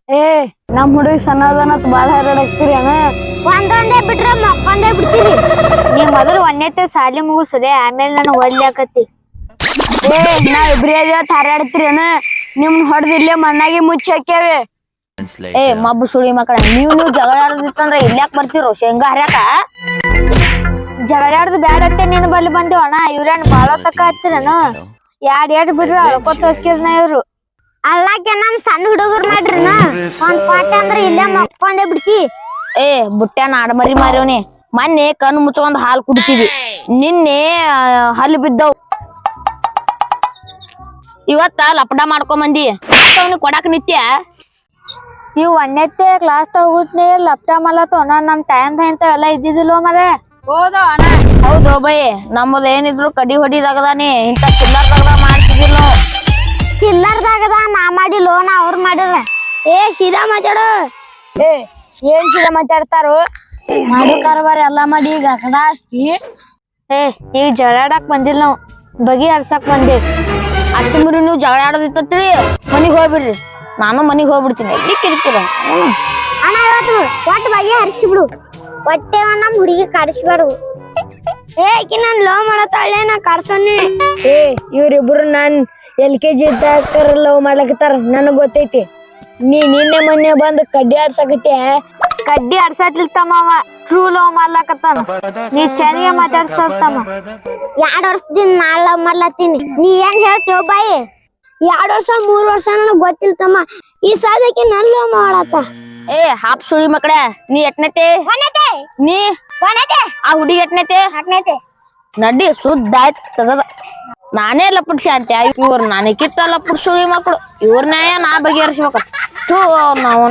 ಏ ನಮ್ ಹುಡುಗಿ ಸಣ್ಣದನತ್ ಬಾಳ ಹರಡಾಕ್ತಿರಿ ಅಣ್ಣ. ಒಂದೊಂದೇ ಬಿಟ್ರೆ ಮಕ್ಕೊಂದೇ ಬಿಡ್ತೀರಿ. ನೀ ಮೊದಲು ಒಂದೇತೆ ಸಾಲಿ ಮುಗಿಸ್ರೆ ಆಮೇಲೆ ನಾನು ಒಲ್ಲಾಕತಿ. ಏ ನಾವ್ ಇಬ್ರೇ ಹಾರಾಡ್ತೀರಿ ಅಣ್ಣ. ನಿಮ್ ಹೊಡೆದ್ ಇಲ್ಲೇ ಮಣ್ಣಾಗಿ ಮುಚ್ಚಿ ಹಾಕ್ಯಾವೆ. ಏ ಮಬ್ಬು ಸುಳಿ ಮಕ್ಕಳ ನೀವು ಜಗಳ ಆಡೋದಿತ್ತಂದ್ರ ಇಲ್ಯಾಕ್ ಬರ್ತಿರೋ ಶೇಂಗಾ ಹರ್ಯಾಕ? ಜಗಳಾಡ್ದು ಬ್ಯಾಡತ್ತೆ ನೀನ್ ಬಲ್ಲಿ ಬಂದೇವ ಅಣ್ಣ. ಇವ್ರೇನ್ ಬಾಳ ತಕ್ಕ ಹತ್ತಿರನು ಎರಡ್ ಬಿಡ್ರಿ ಅಳ್ಕೊತ ಹೋಗ್ತಿರ್ನ ಇವ್ರು. ಅಲ್ಲಾಕೆ ನಮ್ ಸಣ್ಣ ಹುಡುಗರು ಮಾಡ್ರಿನ ಒಂದ್ ಪಾಠ ಅಂದ್ರ ಇಲ್ಲೇ ಮಕ್ಕೊಂದೇ ಬಿಡ್ತಿ. ಏ ಬುಟ್ಟ್ಯಾನ ಆಡಮರಿ ಮಾರ್ಯವನಿ. ಮೊನ್ನೆ ಕಣ್ಣು ಮುಚ್ಕೊಂಡ್ ಹಾಲು ಕುಡಿತಿದಿ, ನಿನ್ನೆ ಹಲ್ಲು ಬಿದ್ದವ್, ಇವತ್ತ ಲಪಡ ಮಾಡ್ಕೊಂಬಂದಿ. ಅವನಿಗೆ ಕೊಡಾಕ್ ನಿತ್ಯ ಇವ್ ಒಂದೇತೆ ಕ್ಲಾಸ್ ತಗೋತ್ನೇ ಲಪ್ಟ ಮಲತ್ತು ನಮ್ ಟೈಮ್ ಇಂತ ಎಲ್ಲ ಇದ್ದಿದಿಲ್ವ ಮರೆ. ಹೌದು ಬೈ, ನಮ್ಮದ್ ಏನಿದ್ರು ಕಡಿ ಹೊಡಿದಾಗದಾನೆ. ಇಂತ ಚಿಲ್ಲರ್ದಾಗ ಮಾಡ್ತಿದಿಲ್ಲ ನಾವು. ಚಿಲ್ಲರ್ದಾಗದ ನಾ ಮಾಡಿ ಲೋನ ಅವ್ರ ಮಾಡಿರ. ಏ ಸೀದಾ ಮಾತಾಡು. ಏ ಏನ್ ಸೀದಾ ಮಾತಾಡ್ತಾರು? ಮಾಡೋ ಕಾರವಾರ ಎಲ್ಲಾ ಮಾಡಿ ಈಗ ಕಡ ಆಸ್ತಿ. ಏ ಈಗ ಜಗಳಾಡಕ್ ಬಂದಿಲ್ಲ ನಾವ್, ಬಗಿ ಹರ್ಸಕ್ ಬಂದೇವ್. ಅಟ್ಟಿ ಮುರಿ ನೀವು ಜಗಳ ಆಡೋದಿತ್ತತ್ರಿ ಮನಿಗ್ ಹೋಗ್ಬಿಡ್ರಿ. ನಾನು ಮನಿಗ್ ಹೋಗ್ಬಿಡ್ತೀನಿ. ಎಲ್ಲಿ ಕಿರಿಕಿರ ಅಣ್ಣ ಇವತ್ತು ಒಟ್ಟು ಬಗೆ ಹರಿಸಿ ಬಿಡು. ಹೊಟ್ಟೆ ನಮ್ ಹುಡುಗಿ ಕಾಡಿಸ್ಬಾರ್ದು. ಏಕಿ ನಾನ್ ಲವ್ ಮಾಡತ್ತಾಳೆ ನಾ ಕಾರ್ಸೋನಿ. ಏ ಇವ್ರಿಬ್ರು ನಾನ್ LKG ಇದ್ದಾಕರ ಲವ್ ಮಾಡ್ಲಕತ್ತಾರ ನನಗ್ ಗೊತ್ತೈತಿ. ನಿನ್ನೆ ಮೊನ್ನೆ ಬಂದು ಕಡ್ಡಿ ಆಡ್ಸಕತ್ಯ. ಕಡ್ಡಿ ಆಡ್ಸತಿಲ್ತಮ್ಮ, ಟ್ರೂ ಲವ್ ಮಾಡ್ಲಕತ್ತಾನ. ನೀ ಚೆನ್ನಾಗೆ ಮಾತಾಡ್ಸತ್ತಮ್ಮ. 2 ವರ್ಷದಿಂದ ನಾ ಲವ್ ಮಾಡ್ಲತ್ತೀನಿ, ನೀ ಏನ್ ಹೇಳ್ತೀವ ಬಾಯಿ? 2 ವರ್ಷ 3 ವರ್ಷ ನನಗ್ ಗೊತ್ತಿಲ್ತಮ್ಮ. ಈ ಸಾಧಕ್ಕೆ ನನ್ ಲವ್ ಮಾಡತ್ತ. ಏ ಹಾಪ್ ಸುಳಿ ಮಕ್ಕಳೇ, ನೀ ಎಟ್ನತೆ? ನೀ ಆ ಹುಡುಗಿ ಎಟ್ನತೆ? ನಡಿ ಸುದ್ದ ಆಯ್ತದ. ನಾನೇ ಲಪಡ್ಸಿ ಅಂತ ಇವ್ರು ನನಗಿತ್ತ ಲಪಡ್ ಸುಳಿ ಮಕ್ಕಳು. ಇವ್ರ ನ್ಯಾಯ ನಾ ಬಗೆಹರಿಸ್ಬೇಕ. ನಾವು